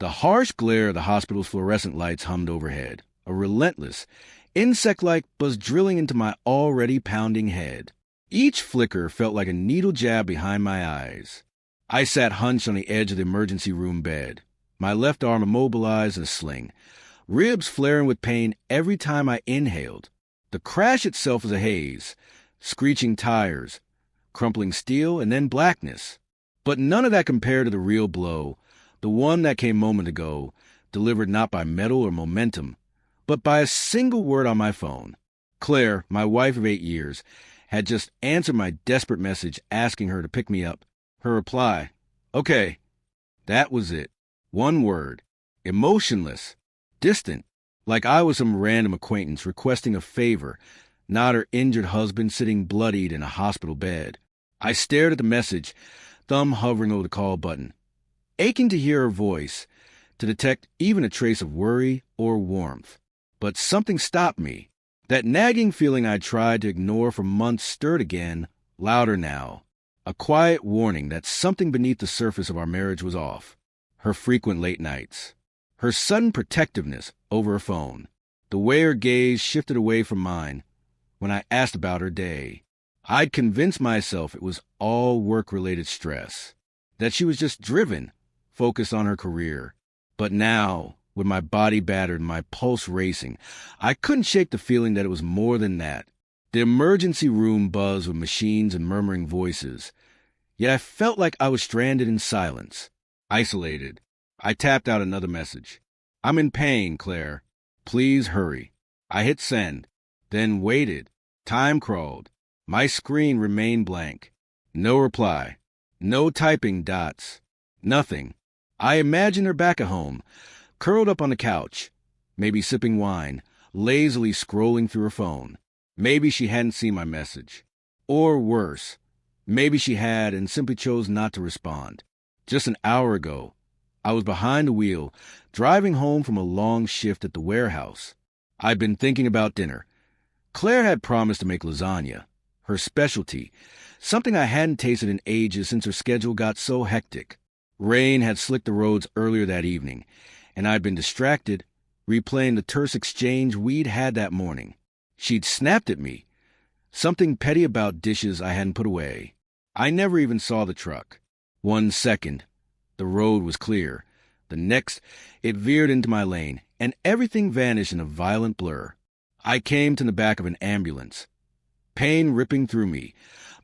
The harsh glare of the hospital's fluorescent lights hummed overhead, a relentless, insect-like buzz drilling into my already pounding head. Each flicker felt like a needle jab behind my eyes. I sat hunched on the edge of the emergency room bed, my left arm immobilized in a sling, ribs flaring with pain every time I inhaled. The crash itself was a haze, screeching tires, crumpling steel, and then blackness. But none of that compared to the real blow, the one that came a moment ago, delivered not by metal or momentum, but by a single word on my phone. Claire, my wife of 8 years, had just answered my desperate message asking her to pick me up. Her reply, "Okay." That was it. One word. Emotionless. Distant. Like I was some random acquaintance requesting a favor, not her injured husband sitting bloodied in a hospital bed. I stared at the message, thumb hovering over the call button, aching to hear her voice, to detect even a trace of worry or warmth. But something stopped me. That nagging feeling I tried to ignore for months stirred again, louder now. A quiet warning that something beneath the surface of our marriage was off. Her frequent late nights. Her sudden protectiveness over her phone. The way her gaze shifted away from mine when I asked about her day. I'd convinced myself it was all work-related stress. That she was just driven, focused on her career. But now, with my body battered and my pulse racing, I couldn't shake the feeling that it was more than that. The emergency room buzzed with machines and murmuring voices. Yet I felt like I was stranded in silence, isolated. I tapped out another message. "I'm in pain, Claire. Please hurry." I hit send, then waited. Time crawled. My screen remained blank. No reply. No typing dots. Nothing. I imagined her back at home, curled up on the couch, maybe sipping wine, lazily scrolling through her phone. Maybe she hadn't seen my message. Or worse, maybe she had and simply chose not to respond. Just an hour ago, I was behind the wheel, driving home from a long shift at the warehouse. I'd been thinking about dinner. Claire had promised to make lasagna, her specialty, something I hadn't tasted in ages since her schedule got so hectic. Rain had slicked the roads earlier that evening, and I'd been distracted, replaying the terse exchange we'd had that morning. She'd snapped at me, something petty about dishes I hadn't put away. I never even saw the truck. 1 second, the road was clear. The next, it veered into my lane, and everything vanished in a violent blur. I came to the back of an ambulance, pain ripping through me,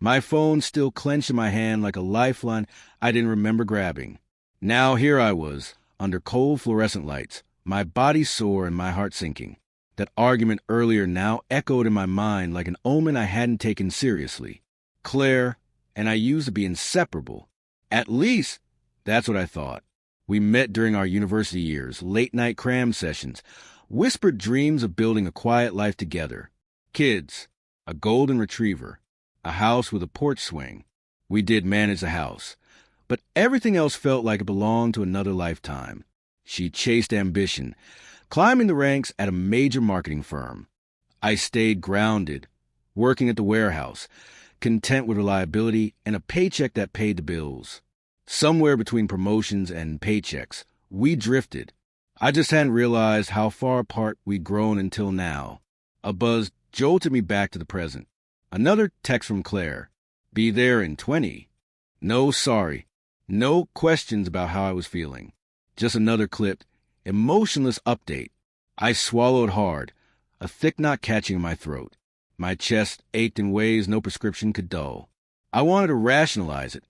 my phone still clenched in my hand like a lifeline I didn't remember grabbing. Now here I was, under cold fluorescent lights, my body sore and my heart sinking. That argument earlier now echoed in my mind like an omen I hadn't taken seriously. Claire and I used to be inseparable. At least, that's what I thought. We met during our university years, late-night cram sessions, whispered dreams of building a quiet life together. Kids, a golden retriever, a house with a porch swing. We did manage the house, but everything else felt like it belonged to another lifetime. She chased ambition, climbing the ranks at a major marketing firm. I stayed grounded, working at the warehouse, content with reliability and a paycheck that paid the bills. Somewhere between promotions and paychecks, we drifted. I just hadn't realized how far apart we'd grown until now. A buzz jolted me back to the present. Another text from Claire. Be there in 20. No sorry. No questions about how I was feeling. Just another clipped, emotionless update. I swallowed hard, a thick knot catching in my throat. My chest ached in ways no prescription could dull. I wanted to rationalize it.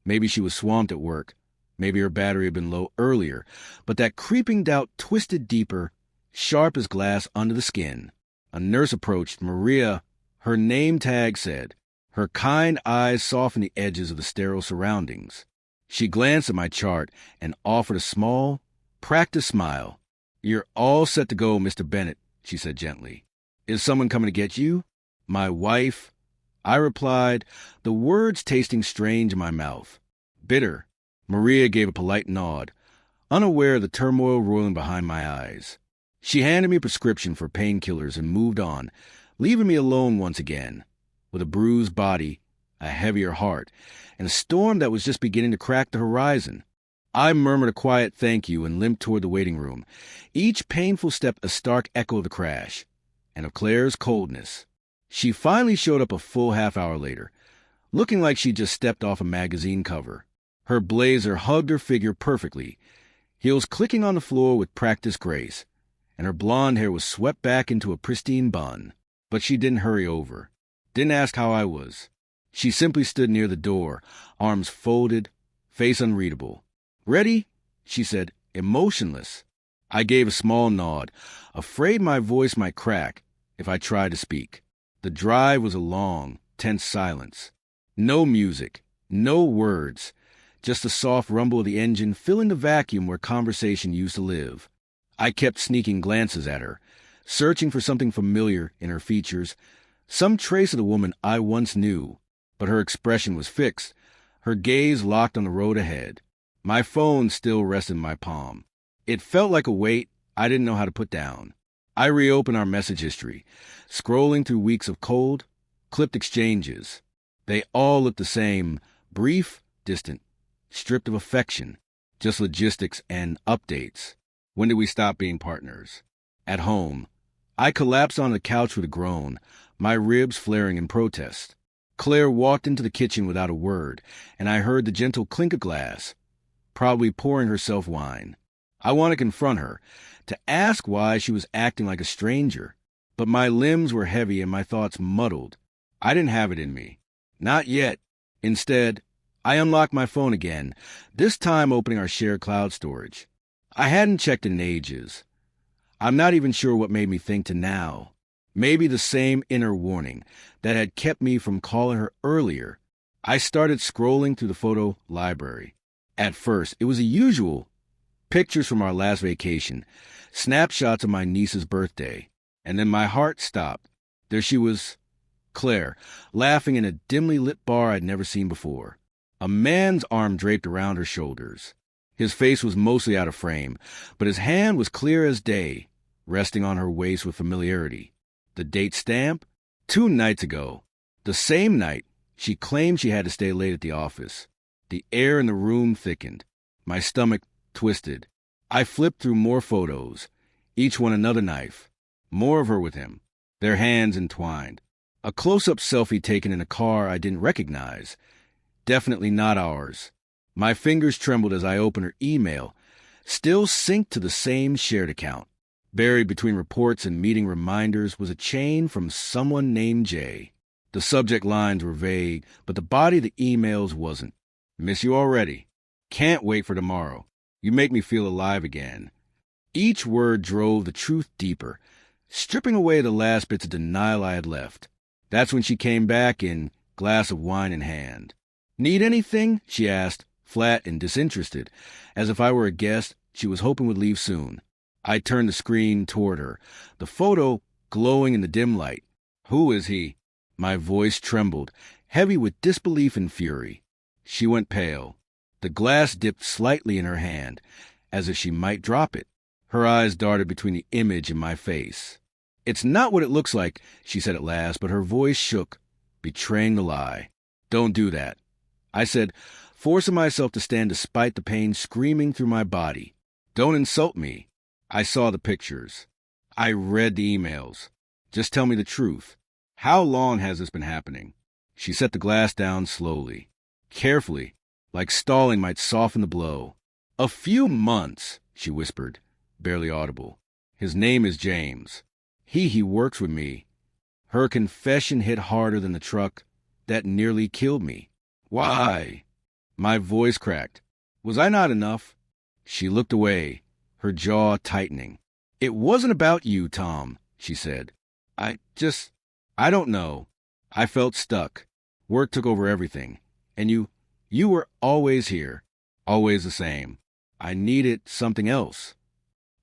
Maybe she was swamped at work. Maybe her battery had been low earlier. But that creeping doubt twisted deeper, sharp as glass under the skin. A nurse approached. Maria, her name tag said. Her kind eyes softened the edges of the sterile surroundings. She glanced at my chart and offered a small, practiced smile. You're all set to go, Mr. Bennett, she said gently. Is someone coming to get you? My wife? I replied, the words tasting strange in my mouth. Bitter. Maria gave a polite nod, unaware of the turmoil rolling behind my eyes. She handed me a prescription for painkillers and moved on, leaving me alone once again, with a bruised body, a heavier heart, and a storm that was just beginning to crack the horizon. I murmured a quiet thank you and limped toward the waiting room, each painful step a stark echo of the crash, and of Claire's coldness. She finally showed up a full half-hour later, looking like she just stepped off a magazine cover. Her blazer hugged her figure perfectly, heels clicking on the floor with practiced grace, and her blonde hair was swept back into a pristine bun. But she didn't hurry over, didn't ask how I was. She simply stood near the door, arms folded, face unreadable. "Ready?" she said, emotionless. I gave a small nod, afraid my voice might crack if I tried to speak. The drive was a long, tense silence. No music, no words, just the soft rumble of the engine filling the vacuum where conversation used to live. I kept sneaking glances at her, searching for something familiar in her features, some trace of the woman I once knew, but her expression was fixed, her gaze locked on the road ahead. My phone still rested in my palm. It felt like a weight I didn't know how to put down. I reopened our message history, scrolling through weeks of cold, clipped exchanges. They all looked the same, brief, distant, stripped of affection, just logistics and updates. When did we stop being partners? At home, I collapsed on the couch with a groan, my ribs flaring in protest. Claire walked into the kitchen without a word, and I heard the gentle clink of glass, probably pouring herself wine. I wanted to confront her, to ask why she was acting like a stranger, but my limbs were heavy and my thoughts muddled. I didn't have it in me. Not yet. Instead, I unlocked my phone again, this time opening our shared cloud storage. I hadn't checked it in ages. I'm not even sure what made me think to now. Maybe the same inner warning that had kept me from calling her earlier. I started scrolling through the photo library. At first, it was the usual. Pictures from our last vacation, snapshots of my niece's birthday. And then my heart stopped. There she was, Claire, laughing in a dimly lit bar I'd never seen before. A man's arm draped around her shoulders. His face was mostly out of frame, but his hand was clear as day, resting on her waist with familiarity. The date stamp? 2 nights ago. The same night she claimed she had to stay late at the office. The air in the room thickened. My stomach twisted. I flipped through more photos, each one another knife. More of her with him, their hands entwined. A close-up selfie taken in a car I didn't recognize. Definitely not ours. My fingers trembled as I opened her email, still synced to the same shared account. Buried between reports and meeting reminders was a chain from someone named Jay. The subject lines were vague, but the body of the emails wasn't. "Miss you already. Can't wait for tomorrow. You make me feel alive again." Each word drove the truth deeper, stripping away the last bits of denial I had left. That's when she came back in, glass of wine in hand. "Need anything?" she asked, flat and disinterested, as if I were a guest she was hoping would leave soon. I turned the screen toward her, the photo glowing in the dim light. "Who is he?" My voice trembled, heavy with disbelief and fury. She went pale. The glass dipped slightly in her hand, as if she might drop it. Her eyes darted between the image and my face. "It's not what it looks like," she said at last, but her voice shook, betraying the lie. "Don't do that," I said, forcing myself to stand despite the pain screaming through my body. "Don't insult me." I saw the pictures. I read the emails. "Just tell me the truth. How long has this been happening?" She set the glass down slowly, carefully, like stalling might soften the blow. "A few months," she whispered, barely audible. "His name is James. He works with me." Her confession hit harder than the truck that nearly killed me. "Why?" My voice cracked. Was I not enough? She looked away, her jaw tightening. "It wasn't about you, Tom," she said. I don't know. I felt stuck. Work took over everything. And you were always here, always the same. I needed something else."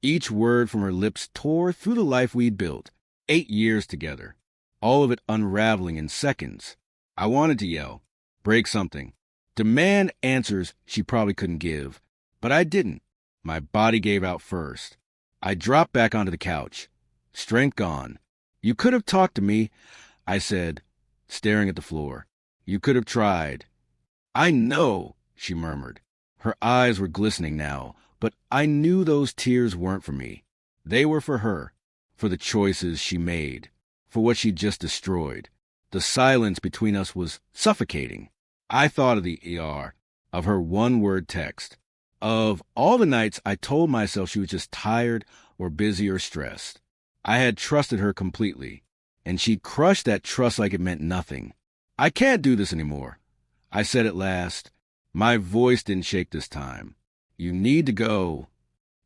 Each word from her lips tore through the life we'd built, 8 years together, all of it unraveling in seconds. I wanted to yell, break something, demand answers she probably couldn't give, but I didn't. My body gave out first. I dropped back onto the couch, strength gone. "You could have talked to me," I said, staring at the floor. "You could have tried." "I know," she murmured. Her eyes were glistening now, but I knew those tears weren't for me. They were for her, for the choices she made, for what she'd just destroyed. The silence between us was suffocating. I thought of the ER, of her one-word text, of all the nights I told myself she was just tired or busy or stressed. I had trusted her completely, and she'd crushed that trust like it meant nothing. I can't do this anymore, I said at last. My voice didn't shake this time. You need to go.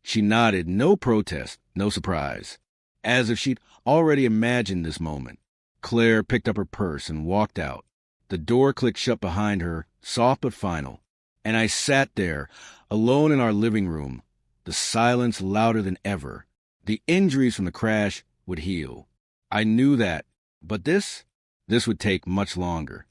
She nodded, no protest, no surprise, as if she'd already imagined this moment. Claire picked up her purse and walked out. The door clicked shut behind her, soft but final, and I sat there, alone in our living room, the silence louder than ever. The injuries from the crash would heal. I knew that, but this would take much longer.